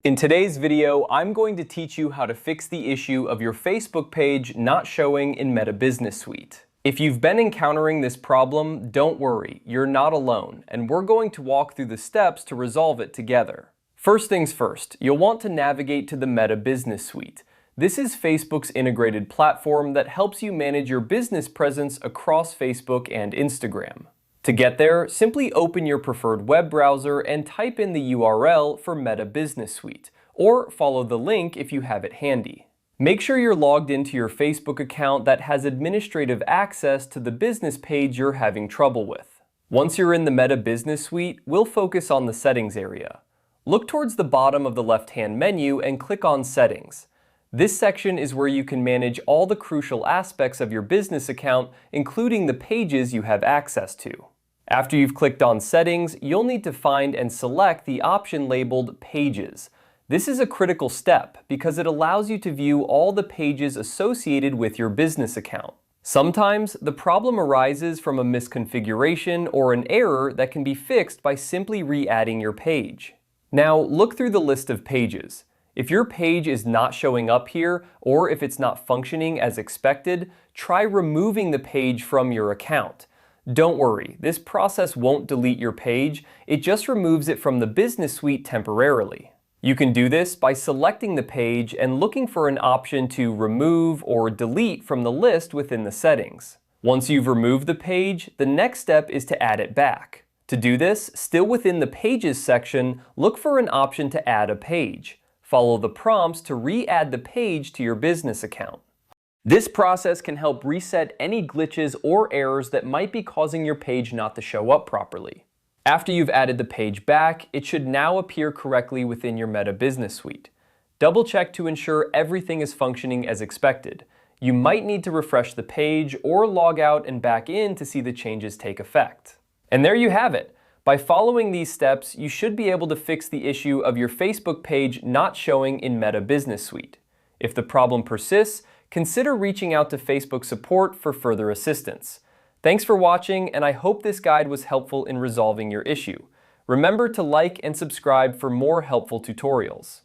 In today's video, I'm going to teach you how to fix the issue of your Facebook page not showing in Meta Business Suite. If you've been encountering this problem, don't worry, you're not alone, and we're going to walk through the steps to resolve it together. First things first, you'll want to navigate to the Meta Business Suite. This is Facebook's integrated platform that helps you manage your business presence across Facebook and Instagram. To get there, simply open your preferred web browser and type in the URL for Meta Business Suite, or follow the link if you have it handy. Make sure you're logged into your Facebook account that has administrative access to the business page you're having trouble with. Once you're in the Meta Business Suite, we'll focus on the settings area. Look towards the bottom of the left-hand menu and click on Settings. This section is where you can manage all the crucial aspects of your business account, including the pages you have access to. After you've clicked on Settings, you'll need to find and select the option labeled Pages. This is a critical step because it allows you to view all the pages associated with your business account. Sometimes, the problem arises from a misconfiguration or an error that can be fixed by simply re-adding your page. Now, look through the list of pages. If your page is not showing up here, or if it's not functioning as expected, try removing the page from your account. Don't worry, this process won't delete your page, it just removes it from the Business Suite temporarily. You can do this by selecting the page and looking for an option to remove or delete from the list within the settings. Once you've removed the page, the next step is to add it back. To do this, still within the Pages section, look for an option to add a page. Follow the prompts to re-add the page to your business account. This process can help reset any glitches or errors that might be causing your page not to show up properly. After you've added the page back, it should now appear correctly within your Meta Business Suite. Double check to ensure everything is functioning as expected. You might need to refresh the page or log out and back in to see the changes take effect. And there you have it. By following these steps, you should be able to fix the issue of your Facebook page not showing in Meta Business Suite. If the problem persists, consider reaching out to Facebook support for further assistance. Thanks for watching, and I hope this guide was helpful in resolving your issue. Remember to like and subscribe for more helpful tutorials.